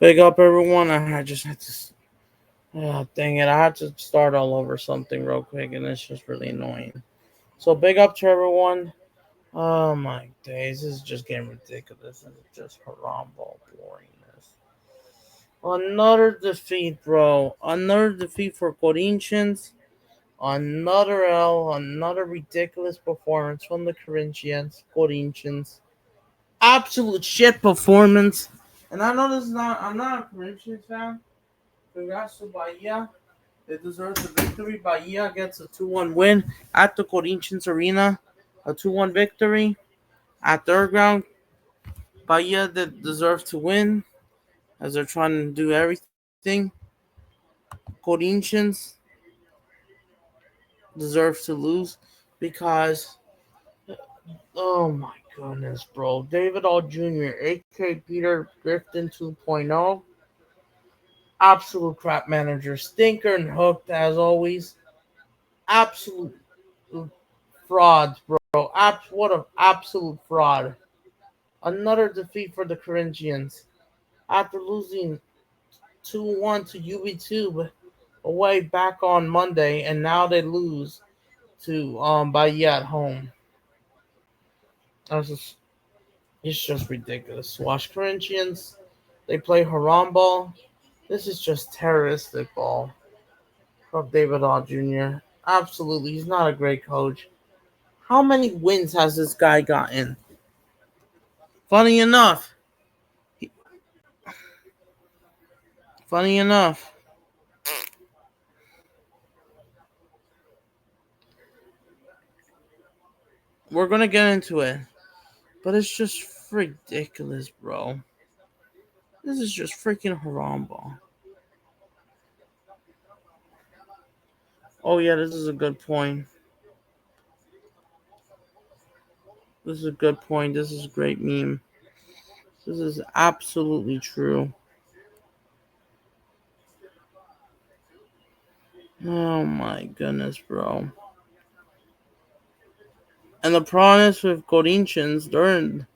Big up, everyone. I just had to. Dang it. I had to start all over something real quick, and it's just really annoying. So, big up to everyone. Oh, my days. This is just getting ridiculous. This is just horrible boringness. Another defeat, bro. Another defeat for Corinthians. Another L. Another ridiculous performance from the Corinthians. Absolute shit performance. And I know this is not. I'm not a Corinthians fan. Congrats to Bahia. They deserve the victory. Bahia gets a 2-1 win at the Corinthians Arena. A 2-1 victory at third ground. Bahia that deserve to win as they're trying to do everything. Corinthians deserve to lose because, oh my goodness, bro. David All Jr., aka Peter Griffin 2.0. Absolute crap manager. Stinker and hooked as always. Absolute fraud, bro. What an absolute fraud. Another defeat for the Corinthians after losing 2-1 to UB2 away back on Monday, and now they lose to Bahia at home. Just, it's just ridiculous. Watch Corinthians. They play haram ball. This is just terroristic ball from David All Jr. Absolutely, he's not a great coach. How many wins has this guy gotten? Funny enough, funny enough, we're gonna get into it, but it's just ridiculous, bro. This is just freaking haram ball. Oh yeah, this is a good point. This is a good point. This is a great meme. This is absolutely true. Oh my goodness, bro. And the problem is with Corinthians, they're in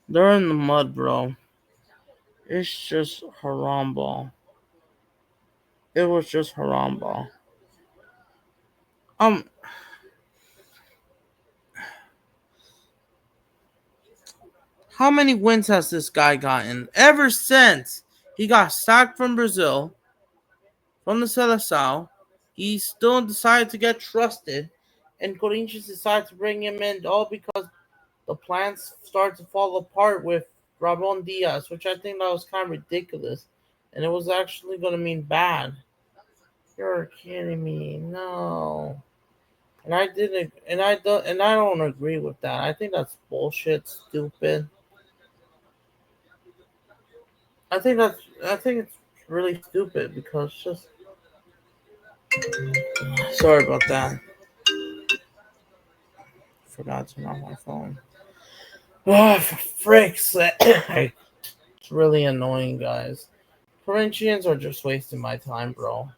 the mud, bro. It's just haram ball. It was just haram ball. Um, how many wins has this guy gotten ever since he got sacked from Brazil, from the Seleção? He still decided to get trusted, and Corinthians decided to bring him in all because the plans started to fall apart with Ramon Diaz, which I think that was kind of ridiculous, and it was actually going to mean bad. You're kidding me? No. And I didn't, and I don't agree with that. I think that's bullshit, stupid. I think that's, I think it's really stupid because just, sorry about that. Forgot to turn off my phone. Oh, for frick's sake. It's really annoying, guys. Corinthians are just wasting my time, bro.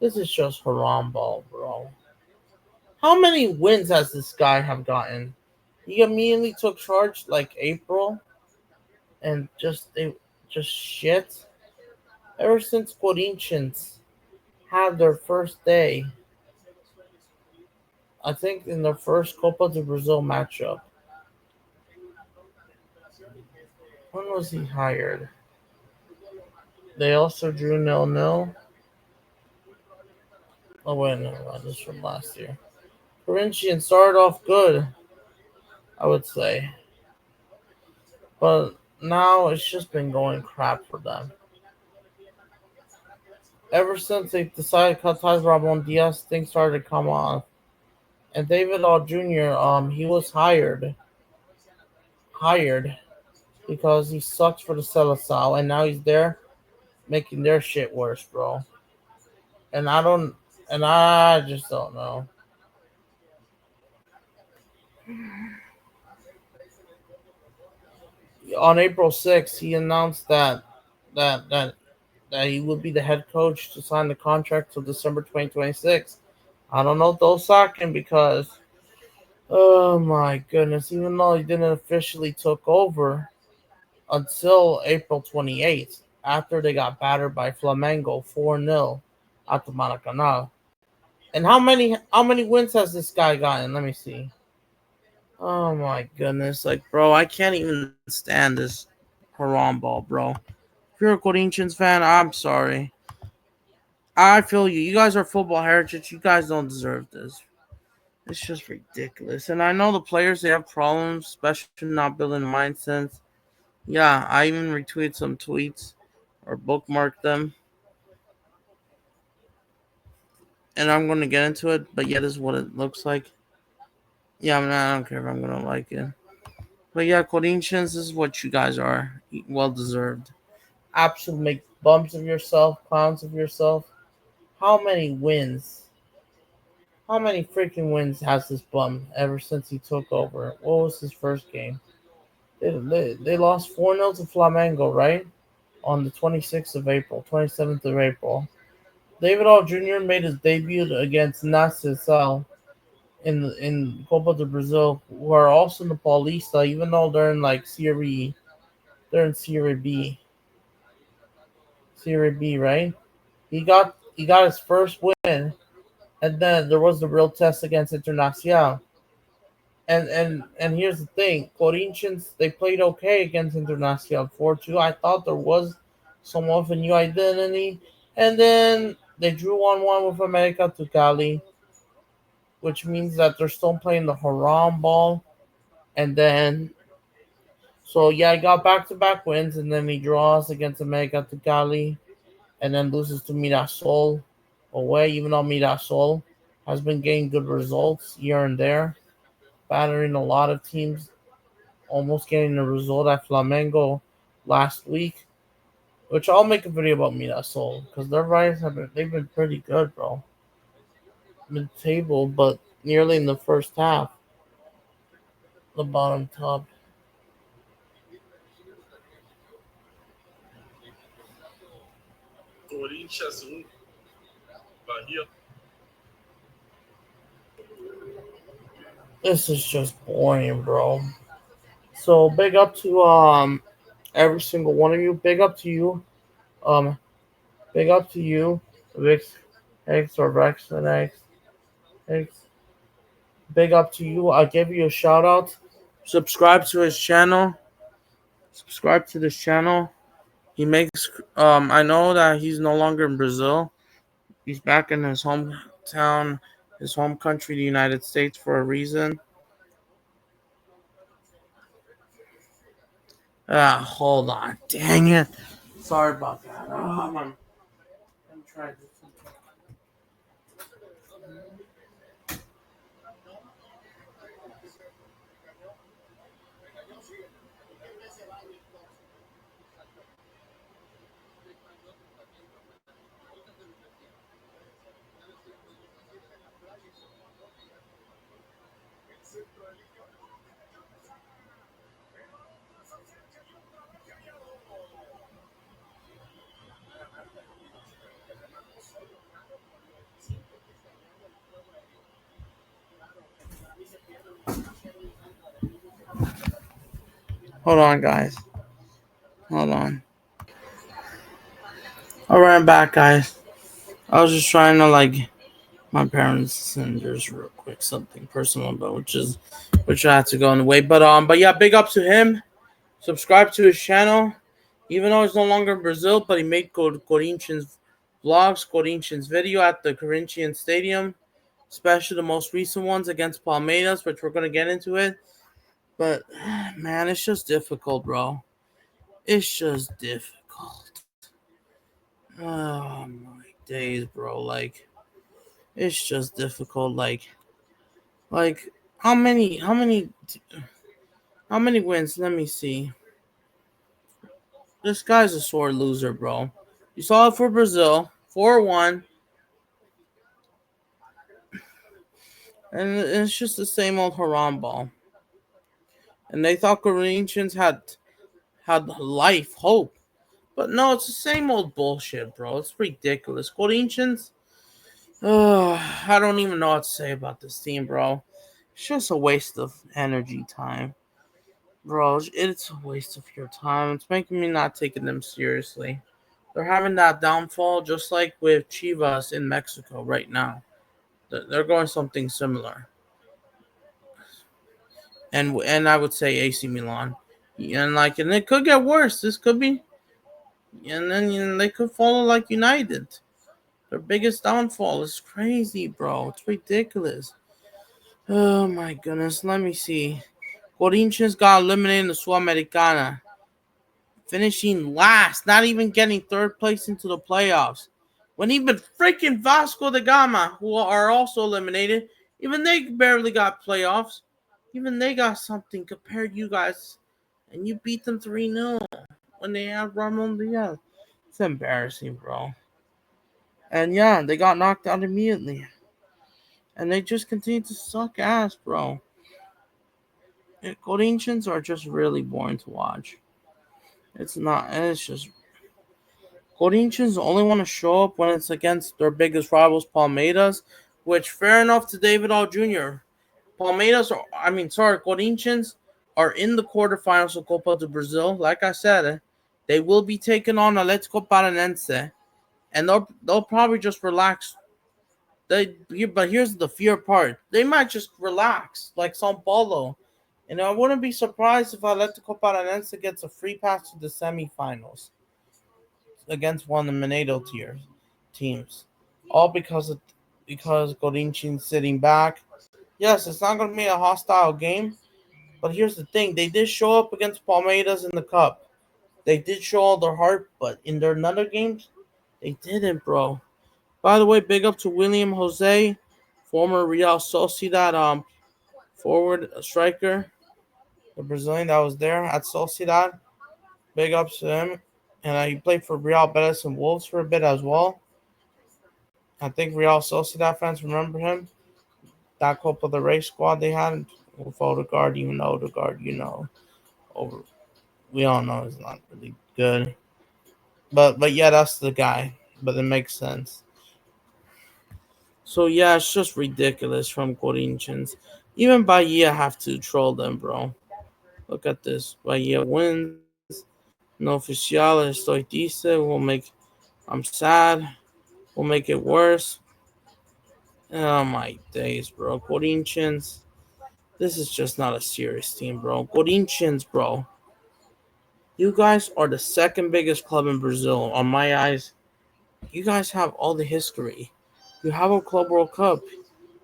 This is just haram ball, bro. How many wins has this guy have gotten? He immediately took charge like April, and just shit. Ever since Corinthians had their first day, I think in their first Copa do Brazil matchup. When was he hired? They also drew 0-0. Oh wait, no, this is from last year. Corinthians started off good, I would say, but now it's just been going crap for them. Ever since they decided to cut ties with Ramon Diaz, things started to come off. And David All Jr. He was hired because he sucks for the Seleção, and now he's there making their shit worse, bro. And I just don't know. On April 6th, he announced that that that he would be the head coach to sign the contract till December 2026. I don't know if they'll sack him because, oh my goodness, even though he didn't officially took over until April 28th, after they got battered by Flamengo 4-0 at the Maracanã. And how many wins has this guy gotten? Let me see. Oh my goodness, like bro, I can't even stand this haram ball, bro. If you're a Corinthians fan, I'm sorry. I feel you. You guys are football heritage. You guys don't deserve this. It's just ridiculous. And I know the players they have problems, especially not building mindsets. Yeah, I even retweeted some tweets or bookmarked them, and I'm gonna get into it. But yeah, this is what it looks like. Yeah, I don't care if I'm gonna like it. But yeah, Corinthians, this is what you guys are. Well deserved. Absolute make bumps of yourself, clowns of yourself. How many wins? How many freaking wins has this bum ever since he took over? What was his first game? They lost 4-0 to Flamengo, right? On the 26th of April, 27th of April. David All Jr. made his debut against Nacional in Copa do Brazil, who are also in the Paulista, even though they're in like Serie, they're in Serie B, right? He got his first win, and then there was the real test against Internacional. And here's the thing, Corinthians they played okay against Internacional 4-2. I thought there was somewhat of a new identity, and then they drew 1-1 with America to Cali, which means that they're still playing the haram ball. And then, so yeah, I got back-to-back wins, and then he draws against America to Cali, and then loses to Mirasol away, even though Mirasol has been getting good results here and there, battering a lot of teams, almost getting a result at Flamengo last week, which I'll make a video about Mirasol, because their riders they've been pretty good, bro. Mid-table, but nearly in the first half, the bottom top. Corinthians 1, Bahia. This is just boring, bro. So big up to every single one of you. Big up to you. Um, big up to you, Vix X or Rex and X. X. Big up to you. I'll give you a shout out. Subscribe to his channel. Subscribe to this channel. He makes I know that he's no longer in Brazil. He's back in his hometown, his home country, the United States, for a reason. Hold on. Dang it. Sorry about that. I'm trying to. Hold on, guys. Hold on. All right, I'm back, guys. I was just trying to my parents send just real quick something personal, but which I had to go in the way. But yeah, big up to him. Subscribe to his channel, even though he's no longer in Brazil. But he made Corinthians vlogs, Corinthians video at the Corinthians Stadium, especially the most recent ones against Palmeiras, which we're gonna get into it. But man, it's just difficult, bro. It's just difficult. Oh my days, bro. It's just difficult. Like how many wins? Let me see. This guy's a sore loser, bro. You saw it for Brazil, 4-1, and it's just the same old haram ball. And they thought Corinthians had life, hope, but no, it's the same old bullshit, bro. It's ridiculous. Corinthians, I don't even know what to say about this team, bro. It's just a waste of energy, time, bro. It's a waste of your time. It's making me not taking them seriously. They're having that downfall just like with Chivas in Mexico right now. They're going something similar, and I would say AC Milan, and it could get worse. This could be, and then they could follow like United. Their biggest downfall is crazy, bro. It's ridiculous. Oh my goodness. Let me see. Corinthians got eliminated in the Sudamericana, finishing last, not even getting third place into the playoffs. When even freaking Vasco da Gama, who are also eliminated, even they barely got playoffs. Even they got something compared to you guys. And you beat them 3-0 when they had Ramon Diaz. It's embarrassing, bro. And yeah, they got knocked out immediately. And they just continue to suck ass, bro. Corinthians are just really boring to watch. It's not. It's just Corinthians only want to show up when it's against their biggest rivals, Palmeiras. Which fair enough to David All Jr. Corinthians are in the quarterfinals of Copa do Brazil. Like I said, they will be taking on Atletico Paranense, and they'll probably just relax. But here's the fear part: they might just relax like São Paulo. And I wouldn't be surprised if Atletico Paranense gets a free pass to the semifinals against one of the Minado tier teams. All because Corinthians sitting back. Yes, it's not going to be a hostile game, but here's the thing: they did show up against Palmeiras in the cup. They did show all their heart, but in their other games, they didn't, bro. By the way, big up to William Jose, former Real Sociedad forward striker, the Brazilian that was there at Sociedad. Big ups to him. And he played for Real Betis and Wolves for a bit as well. I think Real Sociedad fans remember him. That Copa del Rey squad they had with Odegaard, over we all know he's not really good. But yeah, that's the guy. But it makes sense. So yeah, it's just ridiculous from Corinthians. Even Bahia have to troll them, bro. Look at this. Bahia wins. No oficial, estoy dice. I'm sad. We'll make it worse. Oh my days, bro. Corinthians. This is just not a serious team, bro. Corinthians, bro. You guys are the second biggest club in Brazil. On my eyes, you guys have all the history. You have a Club World Cup.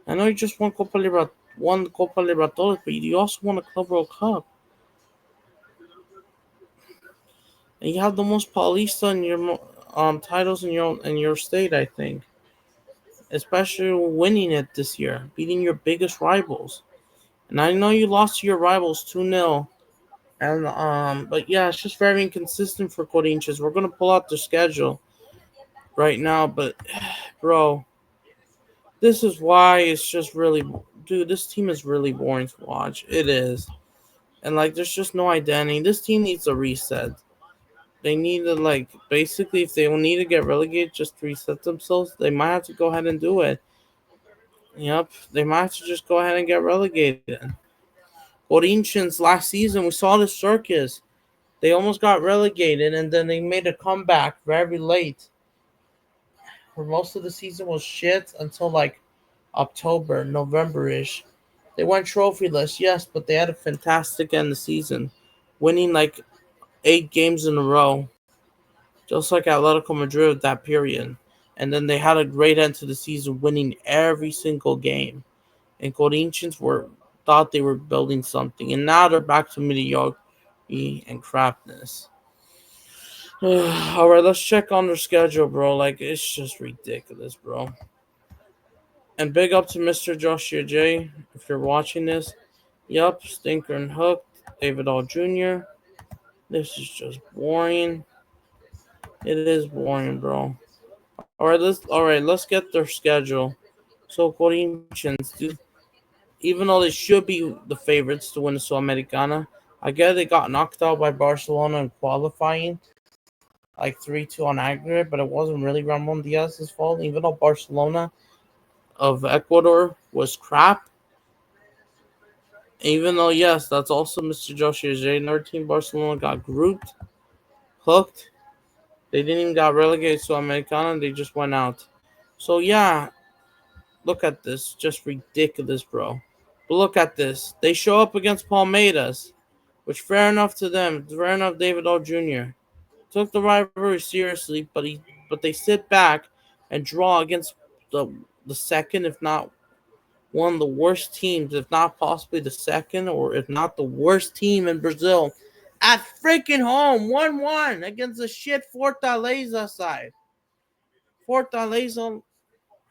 I know you just won Copa Libertadores, but you also won a Club World Cup. And you have the most Paulista in your titles in your state, I think. Especially winning it this year, beating your biggest rivals. And I know you lost to your rivals 2-0. And but yeah, it's just very inconsistent for Corinthians. We're gonna pull out the schedule right now, but bro, this is why it's just really, dude. This team is really boring to watch. It is, and like, there's just no identity. This team needs a reset. They need to basically, if they need to get relegated, just to reset themselves. They might have to go ahead and do it. Yep, they might have to just go ahead and get relegated. Corinthians last season, we saw the circus. They almost got relegated, and then they made a comeback very late. For most of the season was shit until October, November-ish. They went trophyless, yes, but they had a fantastic end of the season, winning 8 games in a row, just like Atletico Madrid that period. And then they had a great end to the season, winning every single game. And Corinthians thought they were building something, and now they're back to mediocrity and crapness. All right, let's check on their schedule, bro. It's just ridiculous, bro. And big up to Mr. Joshua J. If you're watching this. Yup, Stinker and Hook, David All Jr. This is just boring. It is boring, bro. Let's get their schedule. So Corinthians, dude, even though they should be the favorites to win the Sudamericana, I guess they got knocked out by Barcelona in qualifying, 3-2 on aggregate, but it wasn't really Ramon Diaz's fault, even though Barcelona of Ecuador was crap. Even though, yes, that's also Mr. Joshua J. And our team, Barcelona, got grouped, hooked, They didn't even got relegated to Americana. They just went out. So yeah, look at this. Just ridiculous, bro. But look at this. They show up against Palmeiras, which fair enough to them. Fair enough, David O. Jr. Took the rivalry seriously, but they sit back and draw against the the second, if not one of the worst teams, if not possibly the second, or if not the worst team in Brazil, at freaking home, 1-1 against the shit Fortaleza side. Fortaleza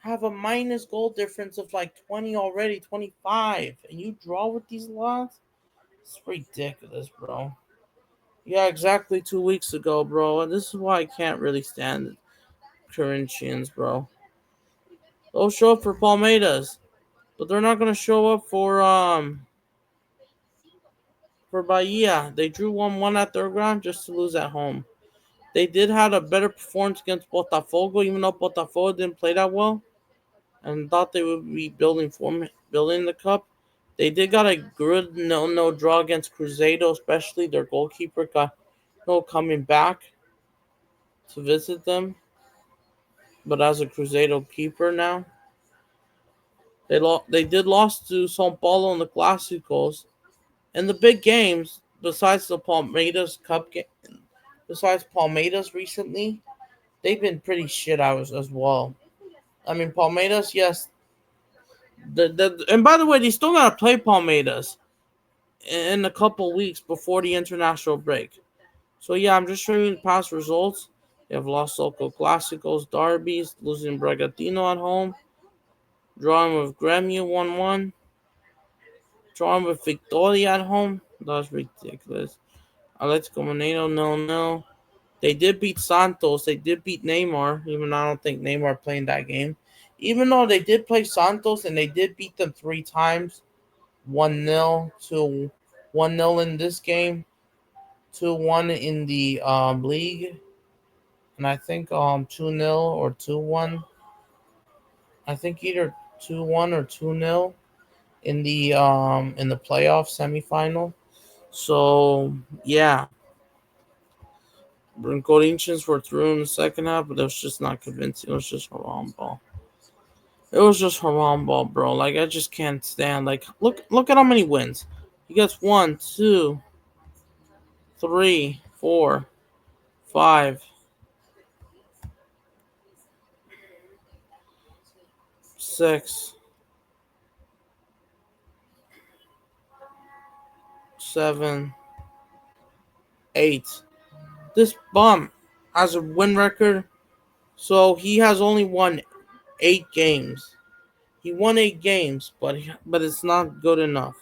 have a minus goal difference of like 20 already, 25, and you draw with these laws? It's ridiculous, bro. Yeah, exactly 2 weeks ago, bro. And this is why I can't really stand Corinthians, bro. They'll show up for Palmeiras, but they're not gonna show up for Bahia. They drew 1-1 at their ground just to lose at home. They did have a better performance against Botafogo, even though Botafogo didn't play that well and thought they would be building the cup. They did got a good no draw against Cruzeiro, especially their goalkeeper got no coming back to visit them. But as a Cruzeiro keeper now, they did lost to São Paulo in the Clásicos. In the big games, besides the Palmeiras Cup game, besides Palmeiras recently, they've been pretty shit out as well. I mean, Palmeiras, yes. And by the way, they still gotta play Palmeiras in a couple weeks before the international break. So yeah, I'm just showing you the past results. They have lost local Clásicos, derbies, losing Bragantino at home, drawing with Grêmio 1-1, drawing with Victoria at home. That's ridiculous. Atletico Mineiro 0-0. They did beat Santos. They did beat Neymar, even though I don't think Neymar played that game. Even though they did play Santos and they did beat them 3 times, 1-0 to 1-0 in this game, 2-1 in the league, and I think 2-0 or 2-1. I think either 2-1 or 2-0 in the playoff semifinal. So yeah, Corinthians were through in the second half, but it was just not convincing. It was just haram ball. It was just haram ball, bro. Like I just can't stand. Like look at how many wins. He gets 1, 2, 3, 4, 5, 6, 7, 8. This bum has a win record, so he has only won 8 games. He won 8 games, but it's not good enough.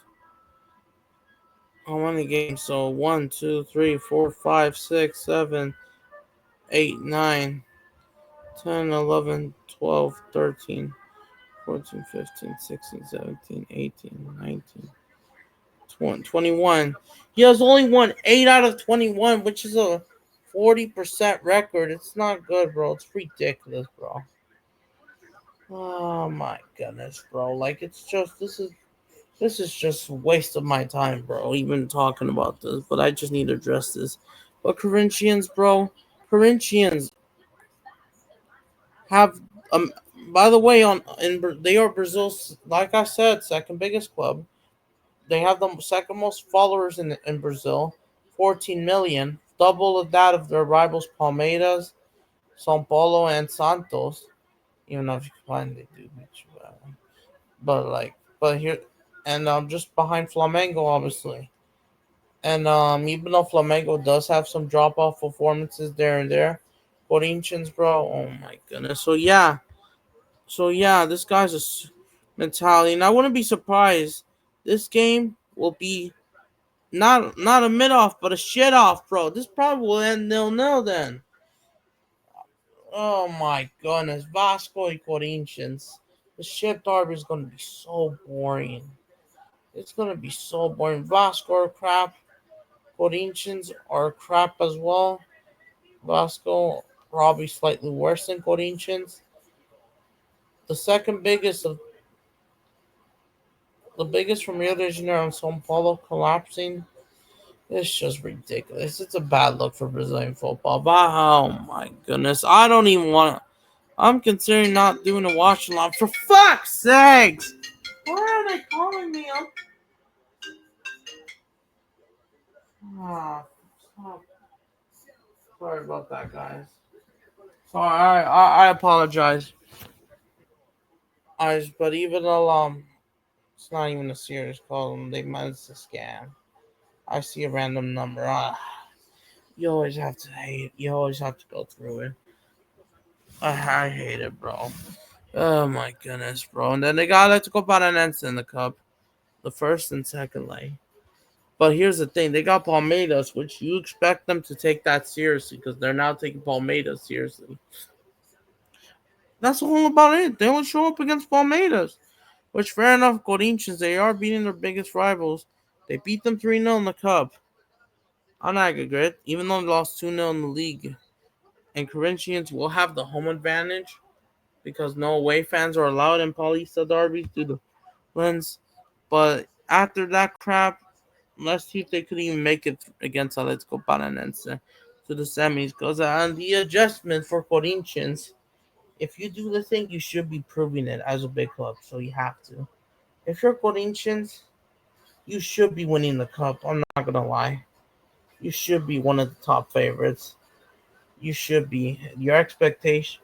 How many games? So 1, 2, 3, 4, 5, 6, 7, 8, 9, 10, 11, 12, 13, 14, 15, 16, 17, 18, 19, 20, 21. He has only won 8 out of 21, which is a 40% record. It's not good, bro. It's ridiculous, bro. Oh my goodness, bro. Like it's just this is just a waste of my time, bro. Even talking about this, but I just need to address this. But Corinthians, bro, Corinthians have by the way, they are Brazil's, like I said, second biggest club. They have the second most followers in Brazil, 14 million, double of that of their rivals Palmeiras, São Paulo, and Santos. Even though if you combine, they do beat you. But here, and just behind Flamengo, obviously. And even though Flamengo does have some drop off performances there and there, Corinthians, bro, oh my goodness. So yeah, this guy's mentality, and I wouldn't be surprised. This game will be not a mid off, but a shit off, bro. This probably will end 0-0 then. Oh my goodness, Vasco and Corinthians. The shit derby is gonna be so boring. It's gonna be so boring. Vasco are crap. Corinthians are crap as well. Vasco probably slightly worse than Corinthians. The second biggest of the biggest from Rio de Janeiro and São Paulo collapsing. It's just ridiculous. It's a bad look for Brazilian football. But oh my goodness, I don't even want. I'm considering not doing a watch along. For fuck's sakes! Why are they calling me? Ah, stop. Sorry about that, guys. Sorry, I apologize. But even though it's not even a serious call. They might it's a scam. I see a random number. You always have to hate. You always have to go through it. I hate it, bro. Oh my goodness, bro. And then they got Atletico Paranaense in the cup, the first and second leg. But here's the thing: they got Palmeiras, which you expect them to take that seriously because they're now taking Palmeiras seriously. That's all about it. They only show up against Palmeiras, which fair enough. Corinthians, they are beating their biggest rivals. They beat them 3-0 in the cup on aggregate, even though they lost 2-0 in the league. And Corinthians will have the home advantage because no away fans are allowed in Paulista derbies due to wins. But after that crap, let's see if they could even make it against Atletico Paranaense to the semis. Because on the adjustment for Corinthians, if you do the thing, you should be proving it as a big club. So you have to. If you're Corinthians, you should be winning the cup. I'm not gonna lie. You should be one of the top favorites. You should be. Your expectation,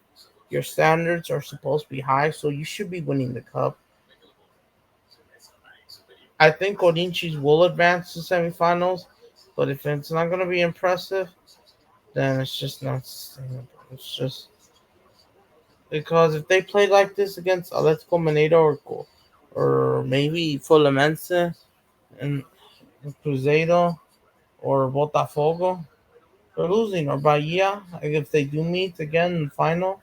your standards are supposed to be high, so you should be winning the cup. I think Corinthians will advance to semifinals, but if it's not going to be impressive, then it's just not sustainable. It's just because if they play like this against Atletico Mineiro or maybe Fluminense and Cruzeiro or Botafogo, they're losing. Or Bahia, like if they do meet again in the final,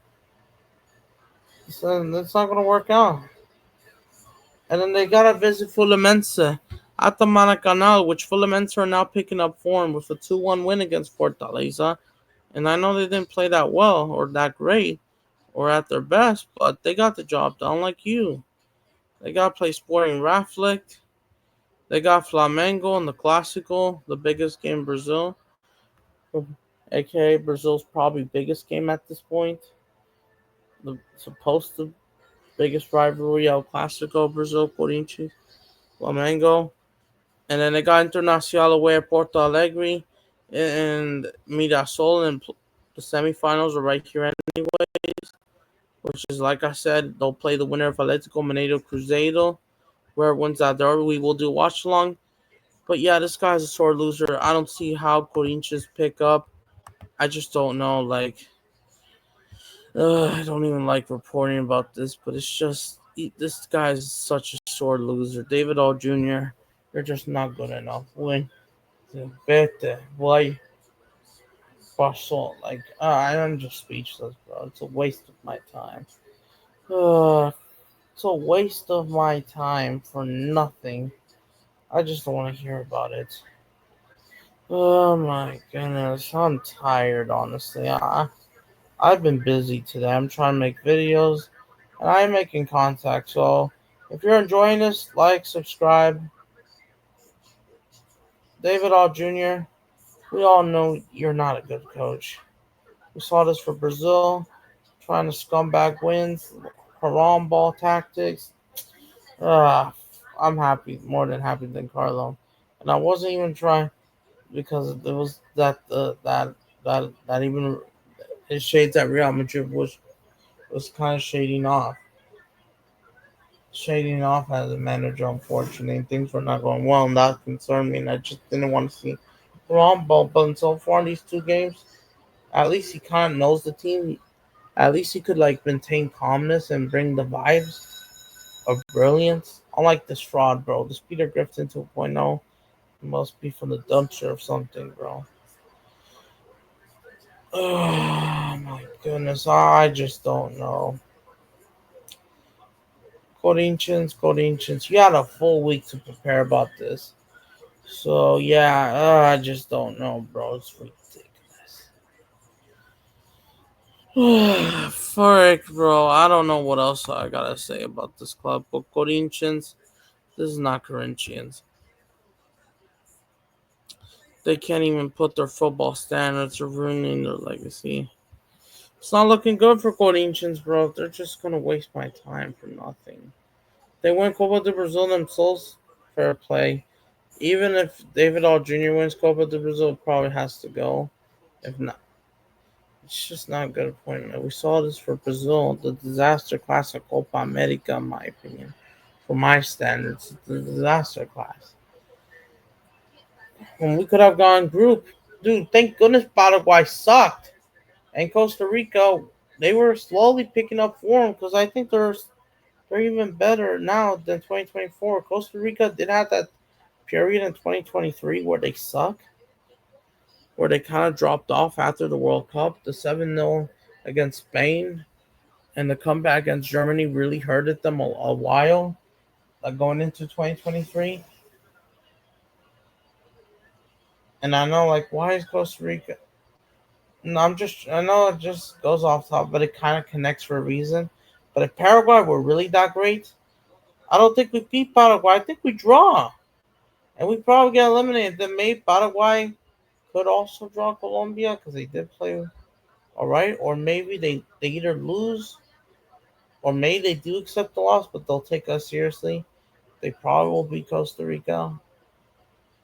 so it's not going to work out. And then they got to visit Fluminense at the Maracanã, which Fluminense are now picking up form with a 2-1 win against Fortaleza. And I know they didn't play that well or that great or at their best, but they got the job done like you. They got to play Sporting Raflick. They got Flamengo in the Clásico, the biggest game in Brazil, aka Brazil's probably biggest game at this point. The supposed to biggest rivalry, El Clásico, Brazil, Corinthians, Flamengo. And then they got Internacional away at Porto Alegre and Mirassol, and the semifinals are right here anyways. Which is like I said, they'll play the winner of Atletico Mineiro Cruzeiro. Where wins that derby, we will do watch along. But yeah, this guy's a sore loser. I don't see how Corinthians pick up. I just don't know. Like, I don't even like reporting about this, but it's just this guy's such a sore loser. David All Jr., you're just not good enough. Win. Vete. Why? Like, I'm just speechless, bro. It's a waste of my time. It's a waste of my time for nothing. I just don't want to hear about it. Oh my goodness, I'm tired. Honestly, I've been busy today. I'm trying to make videos, and I'm making contact. So, if you're enjoying this, like, subscribe. David All Jr., we all know you're not a good coach. We saw this for Brazil, trying to scumbag wins, haram ball tactics. Uh, I'm happy, more than happy than Carlo. And I wasn't even trying because it was that even his shades at Real Madrid was kind of shading off as a manager. Unfortunately, things were not going well, and that concerned me. And I just didn't want to see Rombo. But so far in these two games, at least he kind of knows the team. At least he could like maintain calmness and bring the vibes of brilliance. Unlike this fraud, bro. This Peter Griffin 2.0 must be from the dumpster or something, bro. Oh my goodness, I just don't know. Corinthians, you had a full week to prepare about this. So yeah, I just don't know, bro. It's ridiculous. Frick, bro. I don't know what else I gotta say about this club. But Corinthians, this is not Corinthians. They can't even put their football standards. Are ruining their legacy. It's not looking good for Corinthians, bro. They're just gonna waste my time for nothing. They win Copa do Brazil themselves. Fair play. Even if David All Jr. wins Copa do Brazil, it probably has to go. If not, it's just not a good appointment. We saw this for Brazil, the disaster class of Copa America, in my opinion. For my standards, the disaster class. When we could have gone group, dude. Thank goodness Paraguay sucked, and Costa Rica, they were slowly picking up form because I think they're even better now than 2024. Costa Rica did have that period in 2023 where they suck, where they kind of dropped off after the World Cup. The 7-0 against Spain and the comeback against Germany really hurted them a while, like going into 2023. And I know, like, why is Costa Rica? No, I know it just goes off top, but it kind of connects for a reason. But if Paraguay were really that great, I don't think we beat Paraguay. I think we draw. And we probably get eliminated. Then maybe Paraguay could also draw Colombia because they did play all right. Or maybe they either lose or maybe they do accept the loss, but they'll take us seriously. They probably will beat Costa Rica.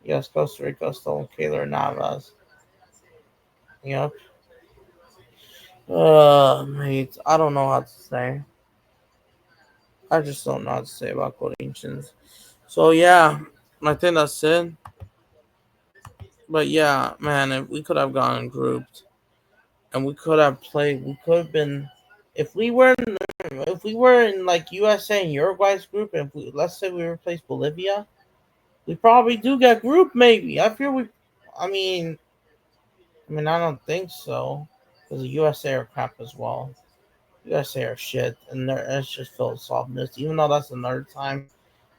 Yes, Costa Rica still Keylor Navas. Yep. Mate, I don't know how to say. I just don't know how to say about Corinthians. So yeah, I think that's it. But yeah, man, if we could have gone grouped and we could have played, we could have been. If we were if we were in like USA and Uruguay's group, and if we, let's say we replaced Bolivia, we probably do get group. Maybe I fear we. I mean, I don't think so because the USA are crap as well. USA are shit, and it's just full of softness. Even though that's another time.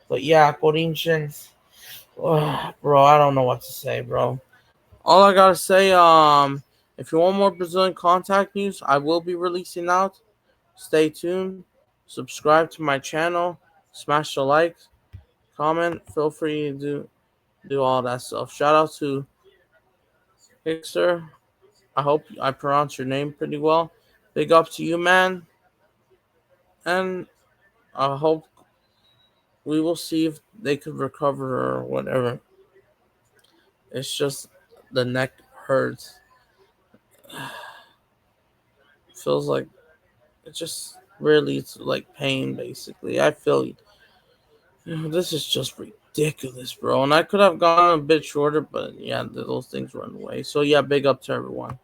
But yeah, Corinthians, bro, I don't know what to say, bro. All I gotta say, if you want more Brazilian contact news, I will be releasing out. Stay tuned. Subscribe to my channel. Smash the like, comment. Feel free to do all that stuff. Shout out to Hickster. I hope I pronounced your name pretty well. Big up to you, man. And I hope we will see if they could recover or whatever. It's just the neck hurts. Feels like it just really it's like pain basically. I feel this is just ridiculous, bro. And I could have gone a bit shorter, but yeah, those things run away. So yeah, big up to everyone.